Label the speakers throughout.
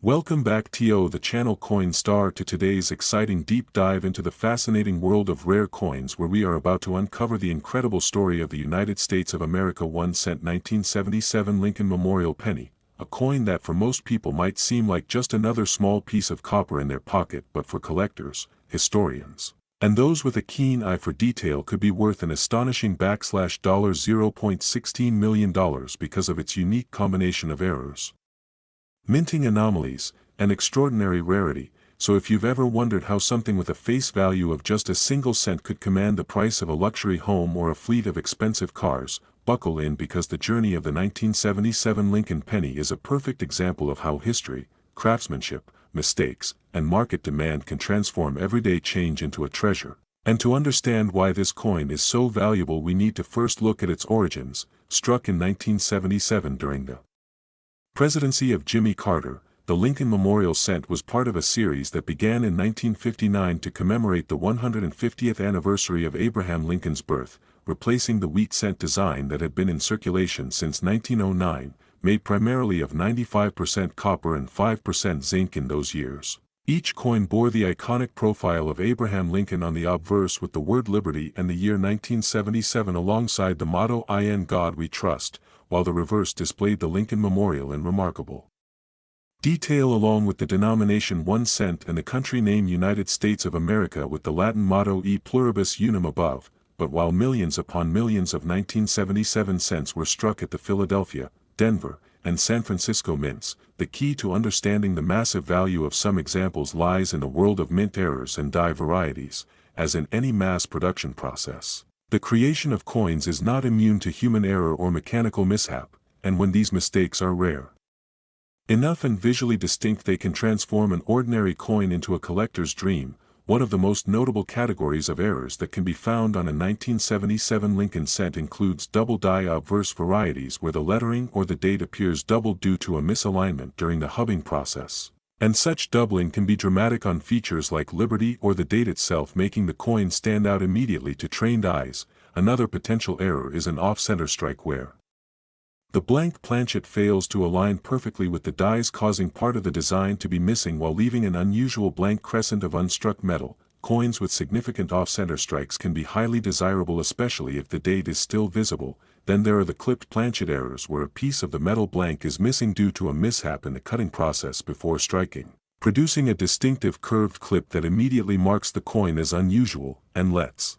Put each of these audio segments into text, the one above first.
Speaker 1: Welcome back to the channel Coin Star to today's exciting deep dive into the fascinating world of rare coins, where we are about to uncover the incredible story of the United States of America 1-cent 1977 Lincoln Memorial Penny, a coin that for most people might seem like just another small piece of copper in their pocket, but for collectors, historians, and those with a keen eye for detail could be worth an astonishing $0.16 million because of its unique combination of errors, minting anomalies, and extraordinary rarity. So if you've ever wondered how something with a face value of just a single cent could command the price of a luxury home or a fleet of expensive cars, buckle in, because the journey of the 1977 Lincoln penny is a perfect example of how history, craftsmanship, mistakes, and market demand can transform everyday change into a treasure. And to understand why this coin is so valuable, we need to first look at its origins. Struck in 1977 during the presidency of Jimmy Carter, the Lincoln Memorial Cent was part of a series that began in 1959 to commemorate the 150th anniversary of Abraham Lincoln's birth, replacing the wheat cent design that had been in circulation since 1909, made primarily of 95% copper and 5% zinc in those years. Each coin bore the iconic profile of Abraham Lincoln on the obverse with the word liberty and the year 1977 alongside the motto "In God We Trust," while the reverse displayed the Lincoln Memorial in remarkable detail along with the denomination 1 cent and the country name United States of America with the Latin motto E pluribus unum above. But while millions upon millions of 1977 cents were struck at the Philadelphia, Denver, and San Francisco mints, the key to understanding the massive value of some examples lies in the world of mint errors and die varieties. As in any mass production process, the creation of coins is not immune to human error or mechanical mishap, and when these mistakes are rare enough and visually distinct, they can transform an ordinary coin into a collector's dream. One of the most notable categories of errors that can be found on a 1977 Lincoln cent includes double die obverse varieties, where the lettering or the date appears doubled due to a misalignment during the hubbing process. And such doubling can be dramatic on features like liberty or the date itself, making the coin stand out immediately to trained eyes. Another potential error is an off-center strike, where the blank planchet fails to align perfectly with the dies, causing part of the design to be missing while leaving an unusual blank crescent of unstruck metal. Coins with significant off-center strikes can be highly desirable, especially if the date is still visible. Then there are the clipped planchet errors, where a piece of the metal blank is missing due to a mishap in the cutting process before striking, producing a distinctive curved clip that immediately marks the coin as unusual. And let's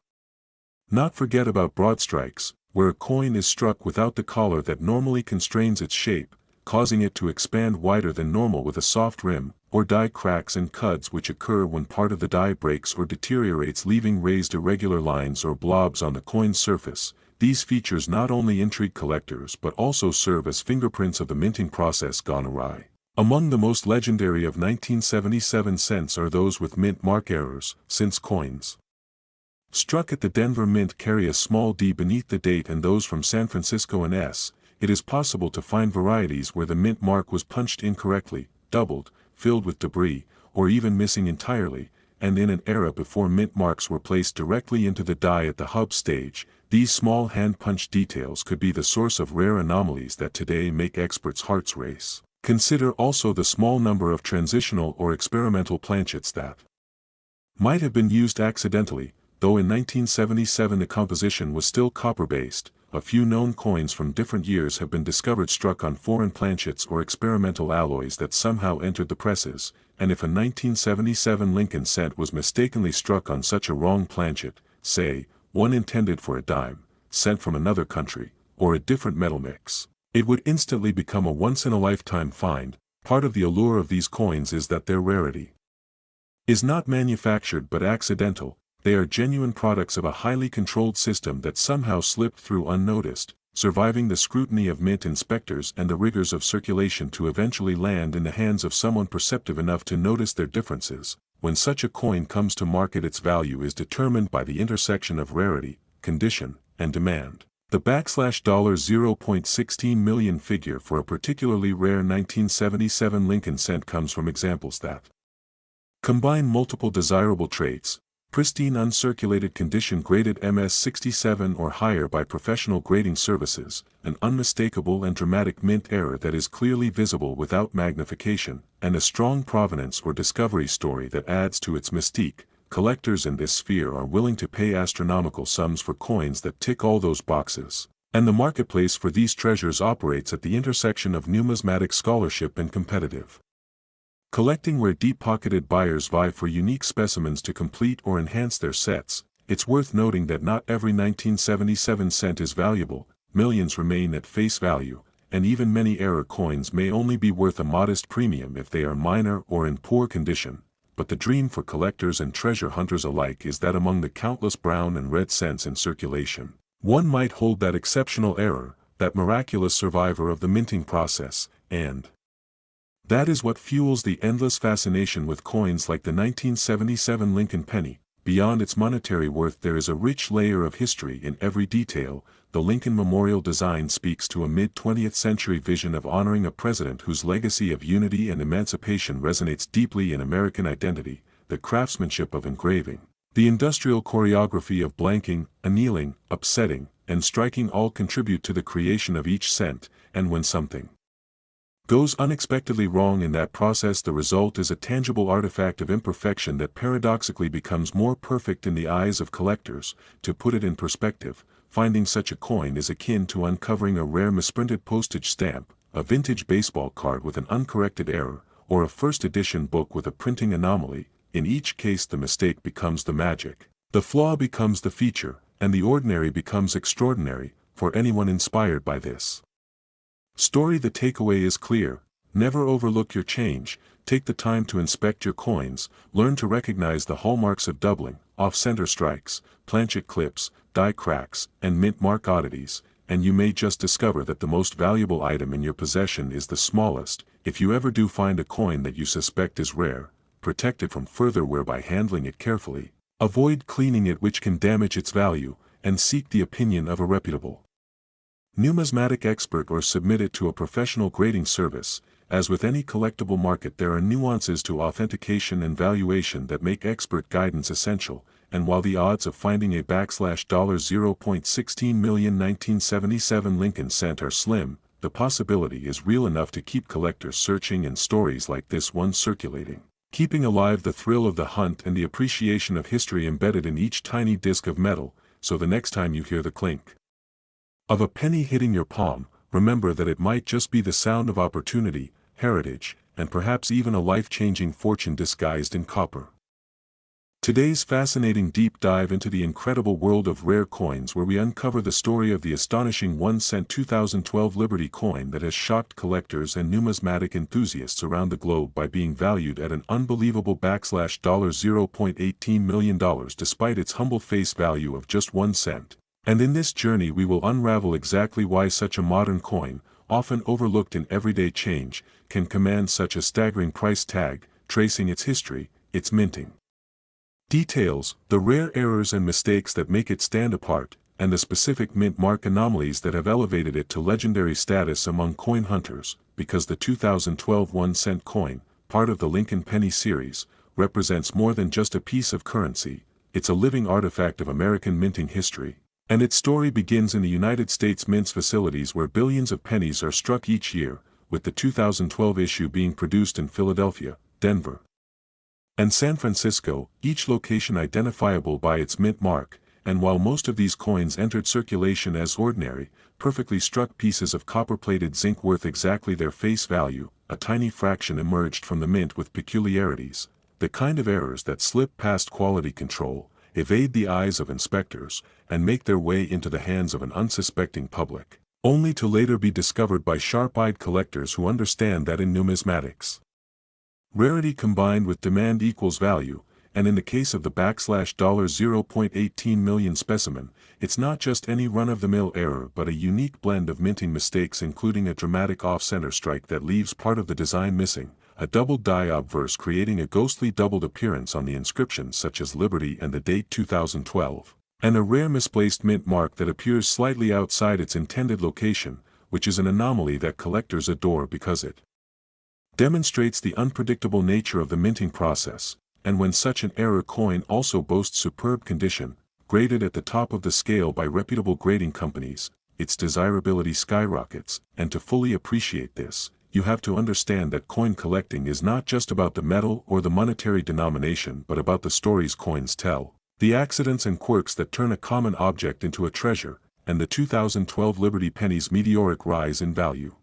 Speaker 1: not forget about broad strikes, where a coin is struck without the collar that normally constrains its shape, causing it to expand wider than normal with a soft rim, or die cracks and cuts which occur when part of the die breaks or deteriorates, leaving raised irregular lines or blobs on the coin's surface. These features not only intrigue collectors but also serve as fingerprints of the minting process gone awry. Among the most legendary of 1977 cents are those with mint mark errors, since coins struck at the Denver Mint carry a small d beneath the date, and those from San Francisco and S. It is possible to find varieties where the mint mark was punched incorrectly, doubled, filled with debris, or even missing entirely, and in an era before mint marks were placed directly into the die at the hub stage. These small hand-punched details could be the source of rare anomalies that today make experts' hearts race. Consider also the small number of transitional or experimental planchets that might have been used accidentally. Though in 1977 the composition was still copper-based, a few known coins from different years have been discovered struck on foreign planchets or experimental alloys that somehow entered the presses. And if a 1977 Lincoln cent was mistakenly struck on such a wrong planchet, say, one intended for a dime, sent from another country, or a different metal mix, it would instantly become a once-in-a-lifetime find. Part of the allure of these coins is that their rarity is not manufactured but accidental. They are genuine products of a highly controlled system that somehow slipped through unnoticed, surviving the scrutiny of mint inspectors and the rigors of circulation to eventually land in the hands of someone perceptive enough to notice their differences. When such a coin comes to market, its value is determined by the intersection of rarity, condition, and demand. The $0.16 million figure for a particularly rare 1977 Lincoln cent comes from examples that combine multiple desirable traits: pristine uncirculated condition graded MS67 or higher by professional grading services, an unmistakable and dramatic mint error that is clearly visible without magnification, and a strong provenance or discovery story that adds to its mystique. Collectors in this sphere are willing to pay astronomical sums for coins that tick all those boxes, and the marketplace for these treasures operates at the intersection of numismatic scholarship and competitive collecting, where deep-pocketed buyers vie for unique specimens to complete or enhance their sets. It's worth noting that not every 1977 cent is valuable, millions remain at face value, and even many error coins may only be worth a modest premium if they are minor or in poor condition. But the dream for collectors and treasure hunters alike is that among the countless brown and red cents in circulation, one might hold that exceptional error, that miraculous survivor of the minting process, and that is what fuels the endless fascination with coins like the 1977 Lincoln penny. Beyond its monetary worth, there is a rich layer of history in every detail. The Lincoln Memorial design speaks to a mid-20th century vision of honoring a president whose legacy of unity and emancipation resonates deeply in American identity. The craftsmanship of engraving, the industrial choreography of blanking, annealing, upsetting, and striking all contribute to the creation of each cent, and when something goes unexpectedly wrong in that process, the result is a tangible artifact of imperfection that paradoxically becomes more perfect in the eyes of collectors. To put it in perspective, finding such a coin is akin to uncovering a rare misprinted postage stamp, a vintage baseball card with an uncorrected error, or a first edition book with a printing anomaly. In each case, the mistake becomes the magic, the flaw becomes the feature, and the ordinary becomes extraordinary, for anyone inspired by this story. The takeaway is clear: never overlook your change, take the time to inspect your coins, learn to recognize the hallmarks of doubling, off-center strikes, planchet clips, die cracks, and mint mark oddities, and you may just discover that the most valuable item in your possession is the smallest. If you ever do find a coin that you suspect is rare, protect it from further wear by handling it carefully, avoid cleaning it, which can damage its value, and seek the opinion of a reputable numismatic expert or submit it to a professional grading service. As with any collectible market, there are nuances to authentication and valuation that make expert guidance essential, and while the odds of finding a $0.16 million 1977 Lincoln cent are slim, the possibility is real enough to keep collectors searching and stories like this one circulating, keeping alive the thrill of the hunt and the appreciation of history embedded in each tiny disc of metal. So the next time you hear the clink of a penny hitting your palm, remember that it might just be the sound of opportunity, heritage, and perhaps even a life-changing fortune disguised in copper. Today's fascinating deep dive into the incredible world of rare coins, where we uncover the story of the astonishing 1-cent 2012 Liberty coin that has shocked collectors and numismatic enthusiasts around the globe by being valued at an unbelievable $0.18 million despite its humble face value of just 1 cent. And in this journey we will unravel exactly why such a modern coin, often overlooked in everyday change, can command such a staggering price tag, tracing its history, its minting details, the rare errors and mistakes that make it stand apart, and the specific mint mark anomalies that have elevated it to legendary status among coin hunters. Because the 2012 1-cent coin, part of the Lincoln penny series, represents more than just a piece of currency, it's a living artifact of American minting history. And its story begins in the United States Mint's facilities, where billions of pennies are struck each year, with the 2012 issue being produced in Philadelphia, Denver, and San Francisco, each location identifiable by its mint mark. And while most of these coins entered circulation as ordinary, perfectly struck pieces of copper-plated zinc worth exactly their face value, a tiny fraction emerged from the mint with peculiarities, the kind of errors that slip past quality control, evade the eyes of inspectors, and make their way into the hands of an unsuspecting public, only to later be discovered by sharp-eyed collectors who understand that in numismatics, rarity combined with demand equals value. And in the case of the $0.18 million specimen, it's not just any run-of-the-mill error but a unique blend of minting mistakes, including a dramatic off-center strike that leaves part of the design missing, a doubled die obverse creating a ghostly doubled appearance on the inscription such as Liberty and the date 2012, and a rare misplaced mint mark that appears slightly outside its intended location, which is an anomaly that collectors adore because it demonstrates the unpredictable nature of the minting process. and when such an error coin also boasts superb condition, graded at the top of the scale by reputable grading companies, its desirability skyrockets, and to fully appreciate this, you have to understand that coin collecting is not just about the metal or the monetary denomination but about the stories coins tell, the accidents and quirks that turn a common object into a treasure, and the 2012 Liberty Penny's meteoric rise in value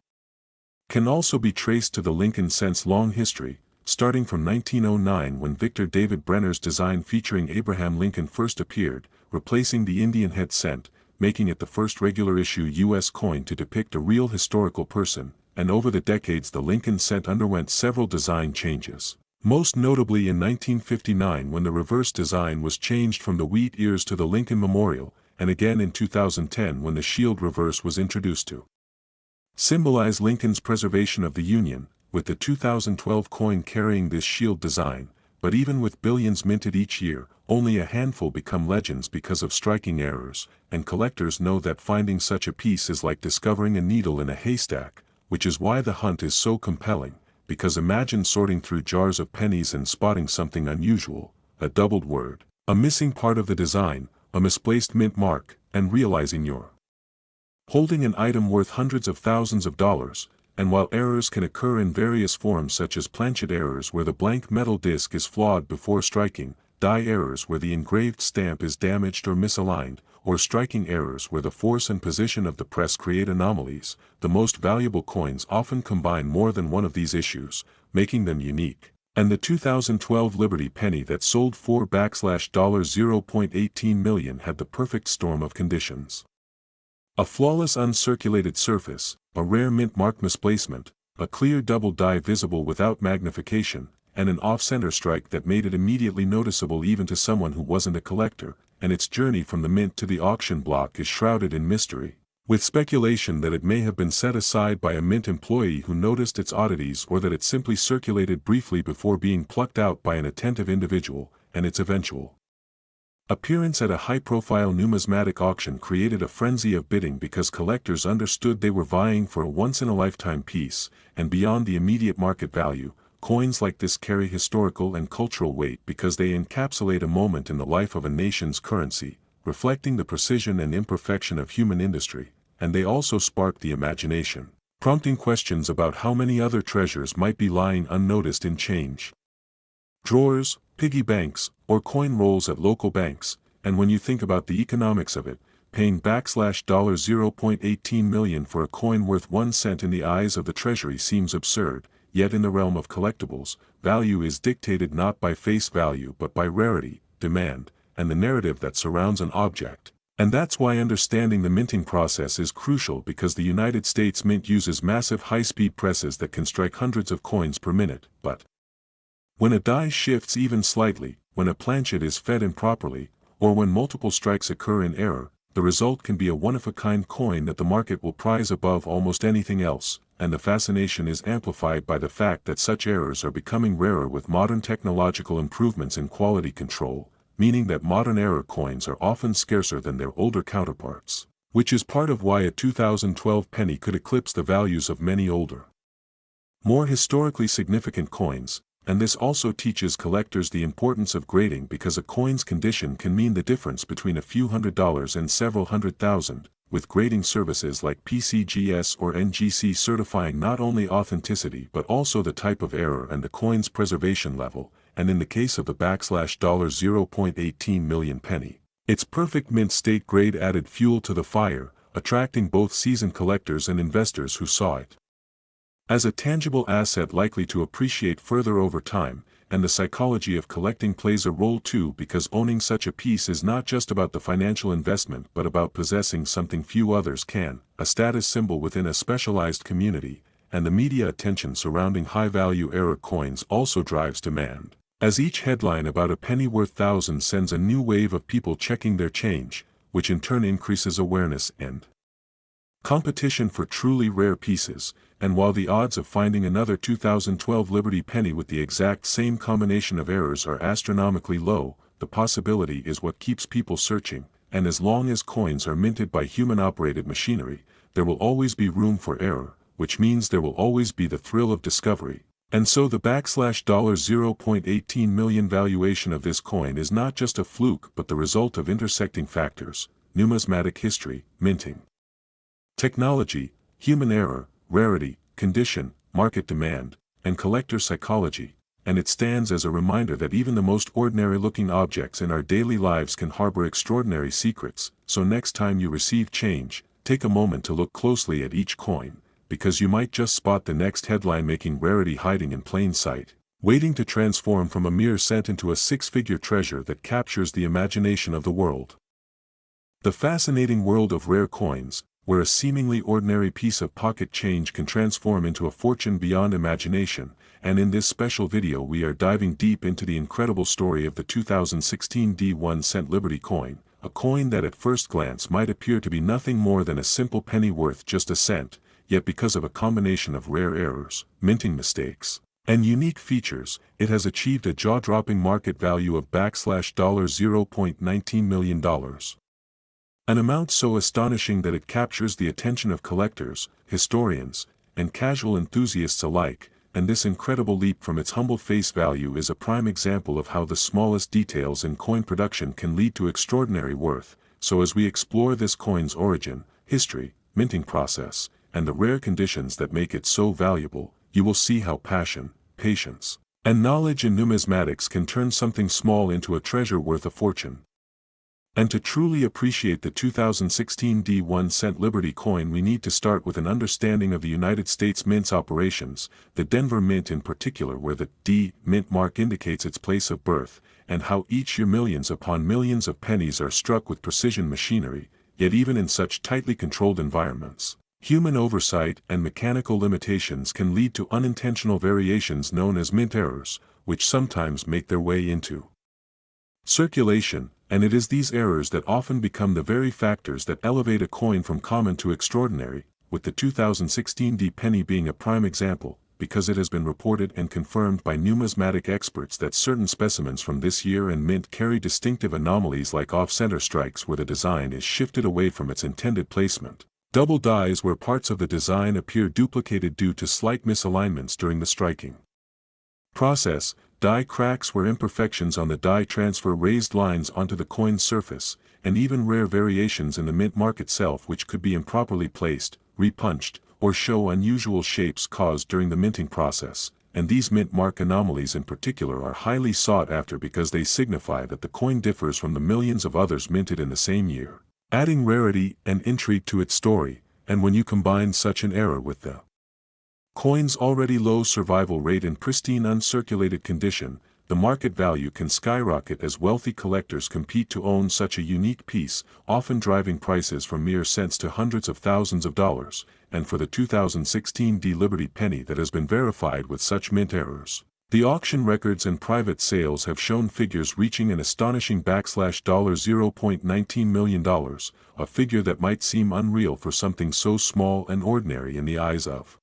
Speaker 1: can also be traced to the Lincoln Cent's long history, starting from 1909 when Victor David Brenner's design featuring Abraham Lincoln first appeared, replacing the Indian head cent, making it the first regular-issue U.S. coin to depict a real historical person, and over the decades the Lincoln cent underwent several design changes, most notably in 1959 when the reverse design was changed from the wheat ears to the Lincoln Memorial, and again in 2010 when the shield reverse was introduced to symbolize Lincoln's preservation of the Union, with the 2012 coin carrying this shield design. But even with billions minted each year, only a handful become legends because of striking errors, and collectors know that finding such a piece is like discovering a needle in a haystack, which is why the hunt is so compelling, because imagine sorting through jars of pennies and spotting something unusual, a doubled word, a missing part of the design, a misplaced mint mark, and realizing you're holding an item worth hundreds of thousands of dollars. And while errors can occur in various forms such as planchet errors where the blank metal disc is flawed before striking, die errors where the engraved stamp is damaged or misaligned, or striking errors where the force and position of the press create anomalies, the most valuable coins often combine more than one of these issues, making them unique. And the 2012 Liberty Penny that sold for $0.18 million had the perfect storm of conditions. A flawless uncirculated surface, a rare mint mark misplacement, a clear double die visible without magnification, and an off-center strike that made it immediately noticeable even to someone who wasn't a collector, and its journey from the mint to the auction block is shrouded in mystery, with speculation that it may have been set aside by a mint employee who noticed its oddities or that it simply circulated briefly before being plucked out by an attentive individual, and its eventual appearance at a high-profile numismatic auction created a frenzy of bidding because collectors understood they were vying for a once-in-a-lifetime piece, and beyond the immediate market value, coins like this carry historical and cultural weight because they encapsulate a moment in the life of a nation's currency, reflecting the precision and imperfection of human industry, and they also spark the imagination, prompting questions about how many other treasures might be lying unnoticed in change drawers, piggy banks, or coin rolls at local banks. And when you think about the economics of it, paying $0.18 million for a coin worth 1 cent in the eyes of the Treasury seems absurd, yet in the realm of collectibles, value is dictated not by face value but by rarity, demand, and the narrative that surrounds an object. And that's why understanding the minting process is crucial, because the United States Mint uses massive high-speed presses that can strike hundreds of coins per minute, but when a die shifts even slightly, when a planchet is fed improperly, or when multiple strikes occur in error, the result can be a one-of-a-kind coin that the market will prize above almost anything else, and the fascination is amplified by the fact that such errors are becoming rarer with modern technological improvements in quality control, meaning that modern error coins are often scarcer than their older counterparts, which is part of why a 2012 penny could eclipse the values of many older, more historically significant coins. And this also teaches collectors the importance of grading, because a coin's condition can mean the difference between a few $100s and several $100,000, with grading services like PCGS or NGC certifying not only authenticity but also the type of error and the coin's preservation level, and in the case of the $0.18 million penny, its perfect mint state grade added fuel to the fire, attracting both seasoned collectors and investors who saw it as a tangible asset likely to appreciate further over time. And the psychology of collecting plays a role too, because owning such a piece is not just about the financial investment but about possessing something few others can, a status symbol within a specialized community, and the media attention surrounding high-value error coins also drives demand, as each headline about a penny worth thousands sends a new wave of people checking their change, which in turn increases awareness and competition for truly rare pieces. And while the odds of finding another 2012 Liberty Penny with the exact same combination of errors are astronomically low, the possibility is what keeps people searching, and as long as coins are minted by human-operated machinery, there will always be room for error, which means there will always be the thrill of discovery, And so the $0.18 million valuation of this coin is not just a fluke but the result of intersecting factors: numismatic history, minting technology, human error, rarity, condition, market demand, and collector psychology, and it stands as a reminder that even the most ordinary-looking objects in our daily lives can harbor extraordinary secrets. So next time you receive change, take a moment to look closely at each coin, because you might just spot the next headline-making rarity hiding in plain sight, waiting to transform from a mere cent into a six-figure treasure that captures the imagination of the world. The fascinating world of rare coins, where a seemingly ordinary piece of pocket change can transform into a fortune beyond imagination, and in this special video we are diving deep into the incredible story of the 2016 1-cent Liberty coin, a coin that at first glance might appear to be nothing more than a simple penny worth just a cent, yet because of a combination of rare errors, minting mistakes, and unique features, it has achieved a jaw-dropping market value of $0.19 million. An amount so astonishing that it captures the attention of collectors, historians, and casual enthusiasts alike, and this incredible leap from its humble face value is a prime example of how the smallest details in coin production can lead to extraordinary worth. So as we explore this coin's origin, history, minting process, and the rare conditions that make it so valuable, you will see how passion, patience, and knowledge in numismatics can turn something small into a treasure worth a fortune. And to truly appreciate the 2016 1-cent Liberty coin, we need to start with an understanding of the United States Mint's operations, the Denver Mint in particular, where the D Mint mark indicates its place of birth, and how each year millions upon millions of pennies are struck with precision machinery, yet even in such tightly controlled environments, human oversight and mechanical limitations can lead to unintentional variations known as mint errors, which sometimes make their way into circulation, and it is these errors that often become the very factors that elevate a coin from common to extraordinary, with the 2016 penny being a prime example, because it has been reported and confirmed by numismatic experts that certain specimens from this year and mint carry distinctive anomalies like off-center strikes where the design is shifted away from its intended placement, double dies where parts of the design appear duplicated due to slight misalignments during the striking process, die cracks where imperfections on the die transfer raised lines onto the coin's surface, and even rare variations in the mint mark itself which could be improperly placed, repunched, or show unusual shapes caused during the minting process. And these mint mark anomalies in particular are highly sought after because they signify that the coin differs from the millions of others minted in the same year, adding rarity and intrigue to its story. And when you combine such an error with the coin's already low survival rate in pristine uncirculated condition, the market value can skyrocket as wealthy collectors compete to own such a unique piece, often driving prices from mere cents to hundreds of thousands of dollars. And for the 2016 Liberty penny that has been verified with such mint errors, the auction records and private sales have shown figures reaching an astonishing $0.19 million, a figure that might seem unreal for something so small and ordinary in the eyes of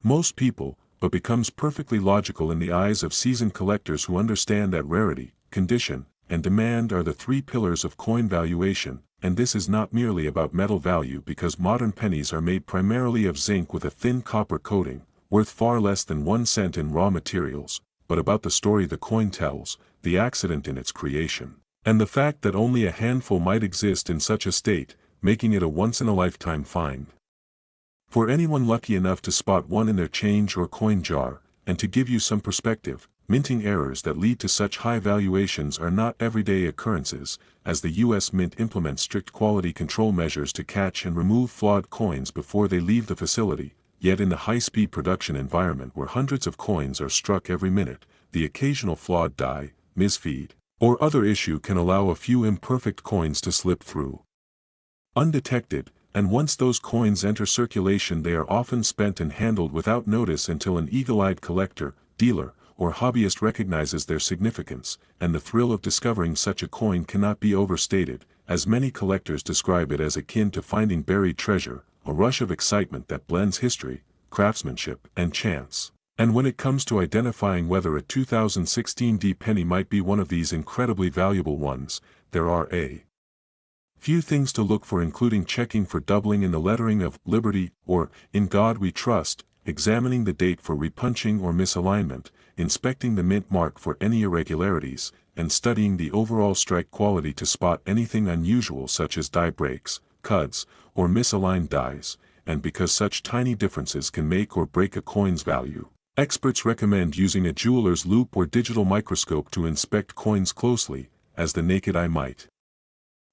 Speaker 1: most people, but becomes perfectly logical in the eyes of seasoned collectors who understand that rarity, condition, and demand are the three pillars of coin valuation. And this is not merely about metal value, because modern pennies are made primarily of zinc with a thin copper coating, worth far less than 1 cent in raw materials, but about the story the coin tells, the accident in its creation, and the fact that only a handful might exist in such a state, making it a once-in-a-lifetime find. For anyone lucky enough to spot one in their change or coin jar, and to give you some perspective, minting errors that lead to such high valuations are not everyday occurrences, as the U.S. Mint implements strict quality control measures to catch and remove flawed coins before they leave the facility. Yet in the high-speed production environment where hundreds of coins are struck every minute, the occasional flawed die, misfeed, or other issue can allow a few imperfect coins to slip through undetected, and once those coins enter circulation they are often spent and handled without notice until an eagle-eyed collector, dealer, or hobbyist recognizes their significance. And the thrill of discovering such a coin cannot be overstated, as many collectors describe it as akin to finding buried treasure, a rush of excitement that blends history, craftsmanship, and chance. And when it comes to identifying whether a 2016 penny might be one of these incredibly valuable ones, there are a few things to look for, including checking for doubling in the lettering of Liberty or In God We Trust, examining the date for repunching or misalignment, inspecting the mint mark for any irregularities, and studying the overall strike quality to spot anything unusual such as die breaks, cuts, or misaligned dies, and because such tiny differences can make or break a coin's value. Experts recommend using a jeweler's loupe or digital microscope to inspect coins closely, as the naked eye might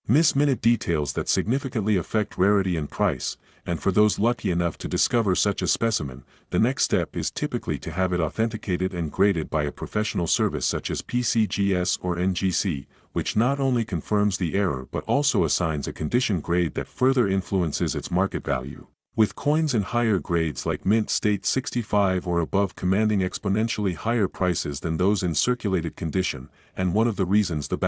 Speaker 1: miss minute details that significantly affect rarity and price, and for those lucky enough to discover such a specimen, the next step is typically to have it authenticated and graded by a professional service such as PCGS or NGC, which not only confirms the error but also assigns a condition grade that further influences its market value, with coins in higher grades like Mint State 65 or above commanding exponentially higher prices than those in circulated condition, and one of the reasons the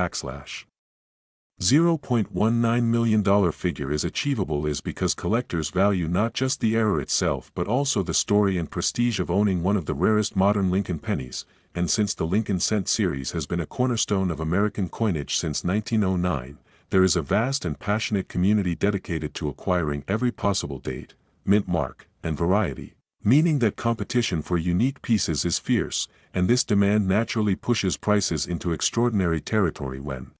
Speaker 1: $0.19 million figure is achievable is because collectors value not just the error itself but also the story and prestige of owning one of the rarest modern Lincoln pennies, and since the Lincoln Cent series has been a cornerstone of American coinage since 1909, there is a vast and passionate community dedicated to acquiring every possible date, mint mark, and variety, meaning that competition for unique pieces is fierce, and this demand naturally pushes prices into extraordinary territory when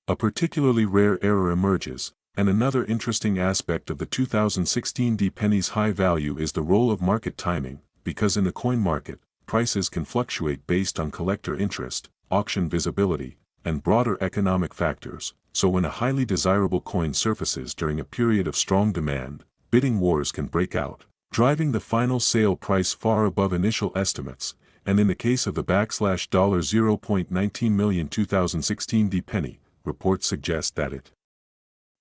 Speaker 1: a particularly rare error emerges. And another interesting aspect of the 2016 D penny's high value is the role of market timing, because in the coin market, prices can fluctuate based on collector interest, auction visibility, and broader economic factors, so when a highly desirable coin surfaces during a period of strong demand, bidding wars can break out, driving the final sale price far above initial estimates, and in the case of the $0.19 million 2016 D penny, reports suggest that it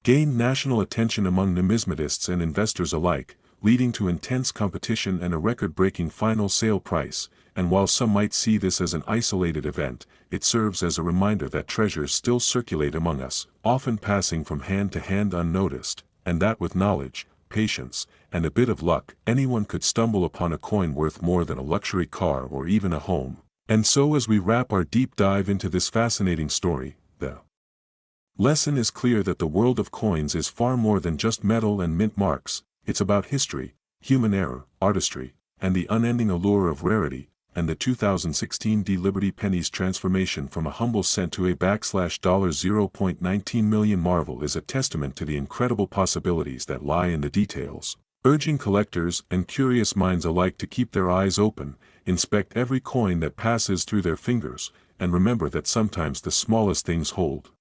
Speaker 1: gained national attention among numismatists and investors alike, leading to intense competition and a record-breaking final sale price, and while some might see this as an isolated event, it serves as a reminder that treasures still circulate among us, often passing from hand to hand unnoticed, and that with knowledge, patience, and a bit of luck, anyone could stumble upon a coin worth more than a luxury car or even a home. And so as we wrap our deep dive into this fascinating story, the lesson is clear that the world of coins is far more than just metal and mint marks. It's about history, human error, artistry, and the unending allure of rarity, and the 2016 D Liberty penny's transformation from a humble cent to a $0.19 million marvel is a testament to the incredible possibilities that lie in the details, urging collectors and curious minds alike to keep their eyes open, inspect every coin that passes through their fingers, and remember that sometimes the smallest things hold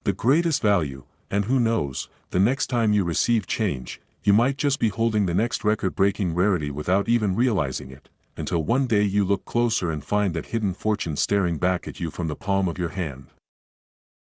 Speaker 1: the greatest value, and who knows, the next time you receive change, you might just be holding the next record-breaking rarity without even realizing it, until one day you look closer and find that hidden fortune staring back at you from the palm of your hand.